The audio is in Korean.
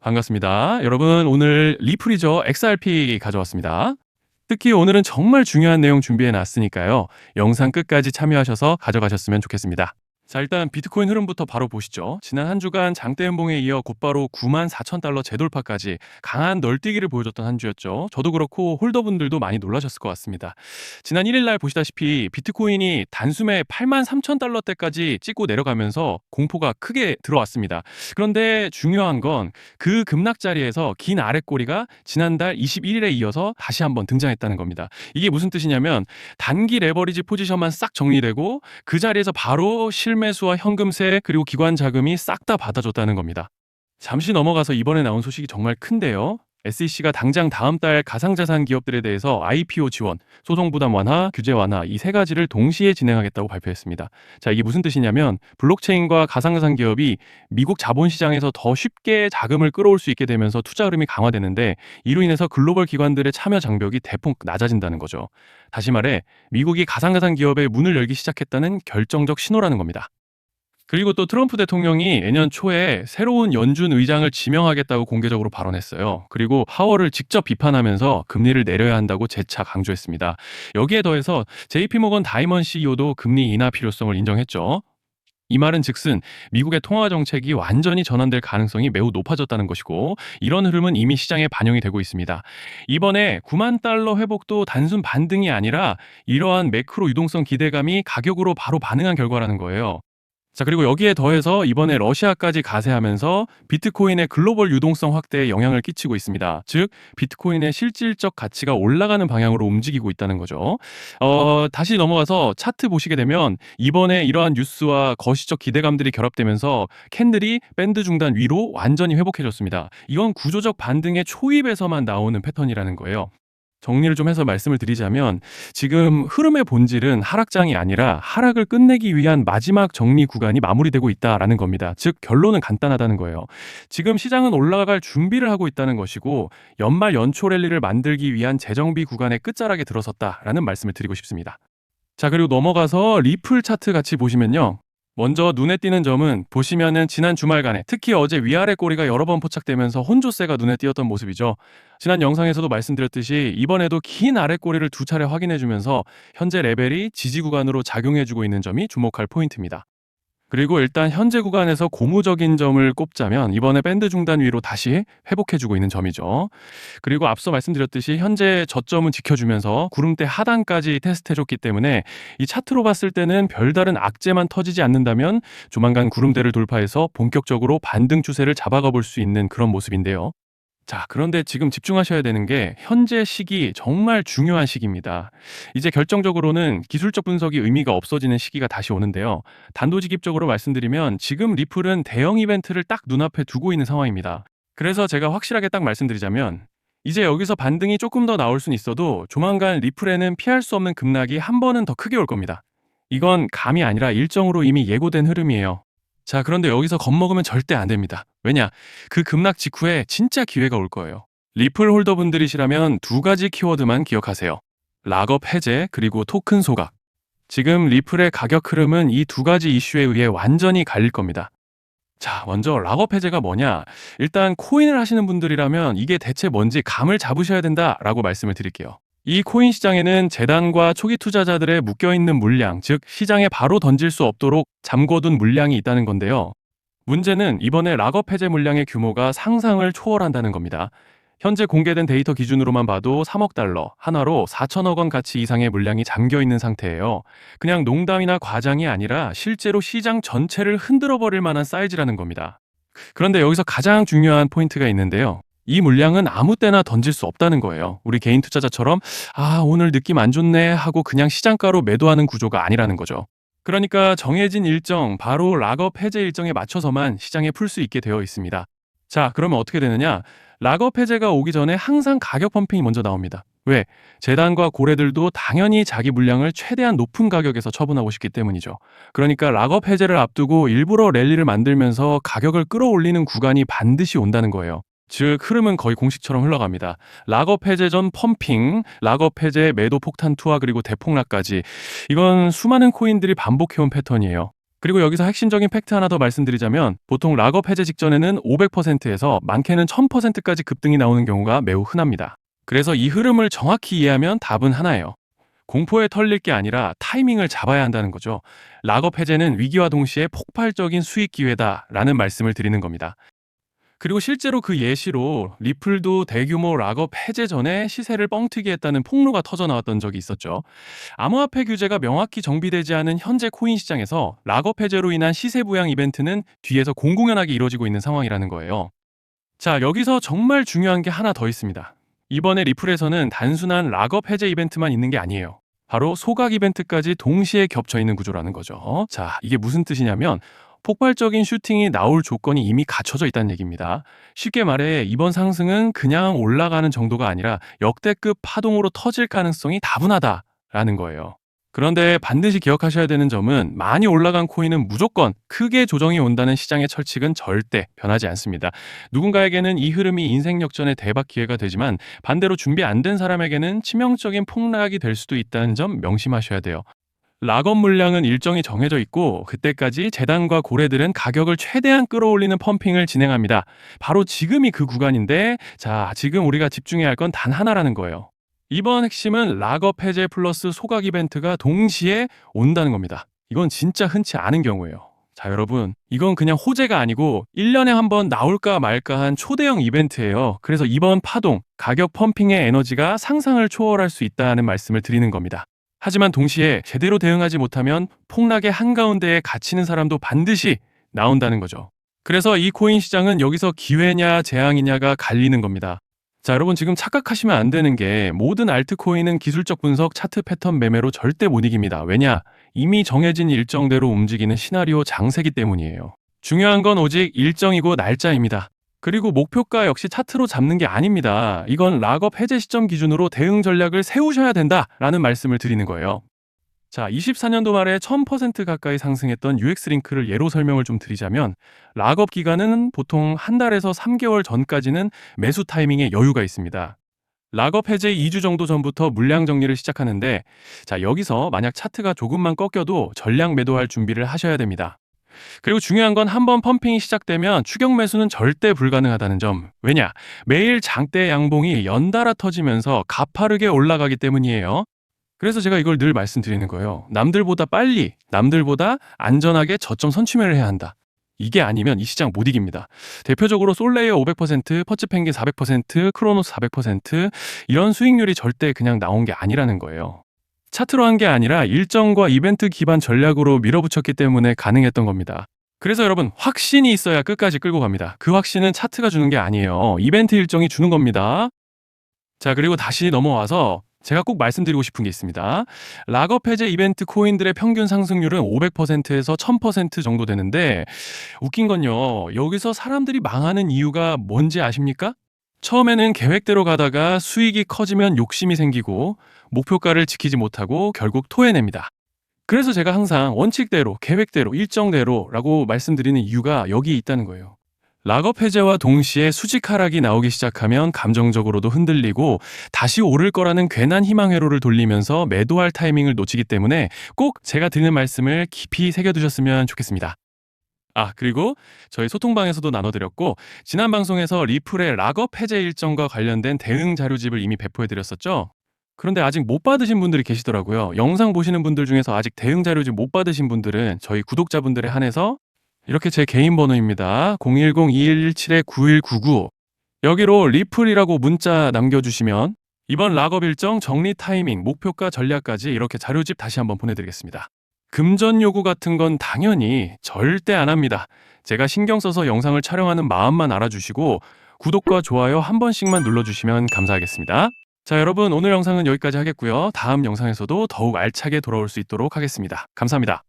반갑습니다. 여러분, 오늘 리플이죠. XRP 가져왔습니다. 특히 오늘은 정말 중요한 내용 준비해 놨으니까요. 영상 끝까지 참여하셔서 가져가셨으면 좋겠습니다. 자, 일단 비트코인 흐름부터 바로 보시죠. 지난 한 주간 장대 연봉에 이어 곧바로 94,000달러 재돌파까지 강한 널뛰기를 보여줬던 한 주였죠. 저도 그렇고 홀더분들도 많이 놀라셨을 것 같습니다. 지난 1일 날 보시다시피 비트코인이 단숨에 83,000달러대까지 찍고 내려가면서 공포가 크게 들어왔습니다. 그런데 중요한 건 그 급락 자리에서 긴 아랫꼬리가 지난달 21일에 이어서 다시 한번 등장했다는 겁니다. 이게 무슨 뜻이냐면 단기 레버리지 포지션만 싹 정리되고 그 자리에서 바로 실매수와 현금세 그리고 기관 자금이 싹 다 받아줬다는 겁니다. 잠시 넘어가서 이번에 나온 소식이 정말 큰데요. SEC가 당장 다음 달 가상자산 기업들에 대해서 IPO 지원, 소송 부담 완화, 규제 완화 이 세 가지를 동시에 진행하겠다고 발표했습니다. 자, 이게 무슨 뜻이냐면 블록체인과 가상자산 기업이 미국 자본시장에서 더 쉽게 자금을 끌어올 수 있게 되면서 투자 흐름이 강화되는데 이로 인해서 글로벌 기관들의 참여 장벽이 대폭 낮아진다는 거죠. 다시 말해 미국이 가상자산 기업에 문을 열기 시작했다는 결정적 신호라는 겁니다. 그리고 또 트럼프 대통령이 내년 초에 새로운 연준 의장을 지명하겠다고 공개적으로 발언했어요. 그리고 파월을 직접 비판하면서 금리를 내려야 한다고 재차 강조했습니다. 여기에 더해서 JP모건 다이먼 CEO도 금리 인하 필요성을 인정했죠. 이 말은 즉슨 미국의 통화 정책이 완전히 전환될 가능성이 매우 높아졌다는 것이고 이런 흐름은 이미 시장에 반영이 되고 있습니다. 이번에 9만 달러 회복도 단순 반등이 아니라 이러한 매크로 유동성 기대감이 가격으로 바로 반응한 결과라는 거예요. 자, 그리고 여기에 더해서 이번에 러시아까지 가세하면서 비트코인의 글로벌 유동성 확대에 영향을 끼치고 있습니다. 즉, 비트코인의 실질적 가치가 올라가는 방향으로 움직이고 있다는 거죠. 다시 넘어가서 차트 보시게 되면 이번에 이러한 뉴스와 거시적 기대감들이 결합되면서 캔들이 밴드 중단 위로 완전히 회복해졌습니다. 이건 구조적 반등의 초입에서만 나오는 패턴이라는 거예요. 정리를 좀 해서 말씀을 드리자면 지금 흐름의 본질은 하락장이 아니라 하락을 끝내기 위한 마지막 정리 구간이 마무리되고 있다라는 겁니다. 즉 결론은 간단하다는 거예요. 지금 시장은 올라갈 준비를 하고 있다는 것이고 연말 연초 랠리를 만들기 위한 재정비 구간의 끝자락에 들어섰다라는 말씀을 드리고 싶습니다. 자, 그리고 넘어가서 리플 차트 같이 보시면요. 먼저 눈에 띄는 점은 보시면은 지난 주말간에 특히 어제 위아래 꼬리가 여러 번 포착되면서 혼조세가 눈에 띄었던 모습이죠. 지난 영상에서도 말씀드렸듯이 이번에도 긴 아래 꼬리를 두 차례 확인해주면서 현재 레벨이 지지 구간으로 작용해주고 있는 점이 주목할 포인트입니다. 그리고 일단 현재 구간에서 고무적인 점을 꼽자면 이번에 밴드 중단 위로 다시 회복해주고 있는 점이죠. 그리고 앞서 말씀드렸듯이 현재 저점은 지켜주면서 구름대 하단까지 테스트해줬기 때문에 이 차트로 봤을 때는 별다른 악재만 터지지 않는다면 조만간 구름대를 돌파해서 본격적으로 반등 추세를 잡아가 볼 수 있는 그런 모습인데요. 자, 그런데 지금 집중하셔야 되는 게 현재 시기 정말 중요한 시기입니다. 이제 결정적으로는 기술적 분석이 의미가 없어지는 시기가 다시 오는데요. 단도직입적으로 말씀드리면 지금 리플은 대형 이벤트를 딱 눈앞에 두고 있는 상황입니다. 그래서 제가 확실하게 딱 말씀드리자면 이제 여기서 반등이 조금 더 나올 수는 있어도 조만간 리플에는 피할 수 없는 급락이 한 번은 더 크게 올 겁니다. 이건 감이 아니라 일정으로 이미 예고된 흐름이에요. 자, 그런데 여기서 겁먹으면 절대 안 됩니다. 왜냐? 그 급락 직후에 진짜 기회가 올 거예요. 리플 홀더분들이시라면 두 가지 키워드만 기억하세요. 락업 해제 그리고 토큰 소각. 지금 리플의 가격 흐름은 이 두 가지 이슈에 의해 완전히 갈릴 겁니다. 자, 먼저 락업 해제가 뭐냐? 일단 코인을 하시는 분들이라면 이게 대체 뭔지 감을 잡으셔야 된다라고 말씀을 드릴게요. 이 코인 시장에는 재단과 초기 투자자들의 묶여있는 물량, 즉 시장에 바로 던질 수 없도록 잠궈둔 물량이 있다는 건데요. 문제는 이번에 락업 해제 물량의 규모가 상상을 초월한다는 겁니다. 현재 공개된 데이터 기준으로만 봐도 3억 달러, 한화로 4천억 원 가치 이상의 물량이 잠겨있는 상태예요. 그냥 농담이나 과장이 아니라 실제로 시장 전체를 흔들어버릴 만한 사이즈라는 겁니다. 그런데 여기서 가장 중요한 포인트가 있는데요. 이 물량은 아무 때나 던질 수 없다는 거예요. 우리 개인 투자자처럼 오늘 느낌 안 좋네 하고 그냥 시장가로 매도하는 구조가 아니라는 거죠. 그러니까 정해진 일정, 바로 락업 해제 일정에 맞춰서만 시장에 풀 수 있게 되어 있습니다. 자, 그러면 어떻게 되느냐? 락업 해제가 오기 전에 항상 가격 펌핑이 먼저 나옵니다. 왜? 재단과 고래들도 당연히 자기 물량을 최대한 높은 가격에서 처분하고 싶기 때문이죠. 그러니까 락업 해제를 앞두고 일부러 랠리를 만들면서 가격을 끌어올리는 구간이 반드시 온다는 거예요. 즉 흐름은 거의 공식처럼 흘러갑니다. 락업 해제 전 펌핑, 락업 해제 매도 폭탄 투하 그리고 대폭락까지 이건 수많은 코인들이 반복해온 패턴이에요. 그리고 여기서 핵심적인 팩트 하나 더 말씀드리자면 보통 락업 해제 직전에는 500%에서 많게는 1000%까지 급등이 나오는 경우가 매우 흔합니다. 그래서 이 흐름을 정확히 이해하면 답은 하나예요. 공포에 털릴 게 아니라 타이밍을 잡아야 한다는 거죠. 락업 해제는 위기와 동시에 폭발적인 수익 기회다라는 말씀을 드리는 겁니다. 그리고 실제로 그 예시로 리플도 대규모 락업 해제 전에 시세를 뻥튀기 했다는 폭로가 터져 나왔던 적이 있었죠. 암호화폐 규제가 명확히 정비되지 않은 현재 코인 시장에서 락업 해제로 인한 시세 부양 이벤트는 뒤에서 공공연하게 이루어지고 있는 상황이라는 거예요. 자, 여기서 정말 중요한 게 하나 더 있습니다. 이번에 리플에서는 단순한 락업 해제 이벤트만 있는 게 아니에요. 바로 소각 이벤트까지 동시에 겹쳐 있는 구조라는 거죠. 자, 이게 무슨 뜻이냐면 폭발적인 슈팅이 나올 조건이 이미 갖춰져 있다는 얘기입니다. 쉽게 말해 이번 상승은 그냥 올라가는 정도가 아니라 역대급 파동으로 터질 가능성이 다분하다라는 거예요. 그런데 반드시 기억하셔야 되는 점은 많이 올라간 코인은 무조건 크게 조정이 온다는 시장의 철칙은 절대 변하지 않습니다. 누군가에게는 이 흐름이 인생 역전의 대박 기회가 되지만 반대로 준비 안 된 사람에게는 치명적인 폭락이 될 수도 있다는 점 명심하셔야 돼요. 락업 물량은 일정이 정해져 있고 그때까지 재단과 고래들은 가격을 최대한 끌어올리는 펌핑을 진행합니다. 바로 지금이 그 구간인데 자, 지금 우리가 집중해야 할 건 단 하나라는 거예요. 이번 핵심은 락업 해제 플러스 소각 이벤트가 동시에 온다는 겁니다. 이건 진짜 흔치 않은 경우예요. 자, 여러분, 이건 그냥 호재가 아니고 1년에 한 번 나올까 말까 한 초대형 이벤트예요. 그래서 이번 파동, 가격 펌핑의 에너지가 상상을 초월할 수 있다는 말씀을 드리는 겁니다. 하지만 동시에 제대로 대응하지 못하면 폭락의 한가운데에 갇히는 사람도 반드시 나온다는 거죠. 그래서 이 코인 시장은 여기서 기회냐 재앙이냐가 갈리는 겁니다. 자, 여러분 지금 착각하시면 안 되는 게 모든 알트코인은 기술적 분석, 차트 패턴 매매로 절대 못 이깁니다. 왜냐? 이미 정해진 일정대로 움직이는 시나리오 장세기 때문이에요. 중요한 건 오직 일정이고 날짜입니다. 그리고 목표가 역시 차트로 잡는 게 아닙니다. 이건 락업 해제 시점 기준으로 대응 전략을 세우셔야 된다라는 말씀을 드리는 거예요. 자, 24년도 말에 1000% 가까이 상승했던 UX링크를 예로 설명을 좀 드리자면 락업 기간은 보통 한 달에서 3개월 전까지는 매수 타이밍에 여유가 있습니다. 락업 해제 2주 정도 전부터 물량 정리를 시작하는데 자, 여기서 만약 차트가 조금만 꺾여도 전량 매도할 준비를 하셔야 됩니다. 그리고 중요한 건 한번 펌핑이 시작되면 추격 매수는 절대 불가능하다는 점. 왜냐? 매일 장대 양봉이 연달아 터지면서 가파르게 올라가기 때문이에요. 그래서 제가 이걸 늘 말씀드리는 거예요. 남들보다 빨리, 남들보다 안전하게 저점 선취매를 해야 한다. 이게 아니면 이 시장 못 이깁니다. 대표적으로 솔레이어 500%, 퍼츠펭귄 400%, 크로노스 400% 이런 수익률이 절대 그냥 나온 게 아니라는 거예요. 차트로 한 게 아니라 일정과 이벤트 기반 전략으로 밀어붙였기 때문에 가능했던 겁니다. 그래서 여러분 확신이 있어야 끝까지 끌고 갑니다. 그 확신은 차트가 주는 게 아니에요. 이벤트 일정이 주는 겁니다. 자, 그리고 다시 넘어와서 제가 꼭 말씀드리고 싶은 게 있습니다. 락업 해제 이벤트 코인들의 평균 상승률은 500%에서 1000% 정도 되는데 웃긴 건요. 여기서 사람들이 망하는 이유가 뭔지 아십니까? 처음에는 계획대로 가다가 수익이 커지면 욕심이 생기고 목표가를 지키지 못하고 결국 토해냅니다. 그래서 제가 항상 원칙대로, 계획대로, 일정대로라고 말씀드리는 이유가 여기 있다는 거예요. 락업 해제와 동시에 수직 하락이 나오기 시작하면 감정적으로도 흔들리고 다시 오를 거라는 괜한 희망 회로를 돌리면서 매도할 타이밍을 놓치기 때문에 꼭 제가 드리는 말씀을 깊이 새겨두셨으면 좋겠습니다. 아, 그리고 저희 소통방에서도 나눠드렸고 지난 방송에서 리플의 락업 해제 일정과 관련된 대응 자료집을 이미 배포해드렸었죠. 그런데 아직 못 받으신 분들이 계시더라고요. 영상 보시는 분들 중에서 아직 대응 자료집 못 받으신 분들은 저희 구독자분들에 한해서 이렇게 제 개인 번호입니다. 010-2117-9199 여기로 리플이라고 문자 남겨주시면 이번 락업 일정 정리 타이밍, 목표가 전략까지 이렇게 자료집 다시 한번 보내드리겠습니다. 금전 요구 같은 건 당연히 절대 안 합니다. 제가 신경 써서 영상을 촬영하는 마음만 알아주시고 구독과 좋아요 한 번씩만 눌러주시면 감사하겠습니다. 자, 여러분 오늘 영상은 여기까지 하겠고요. 다음 영상에서도 더욱 알차게 돌아올 수 있도록 하겠습니다. 감사합니다.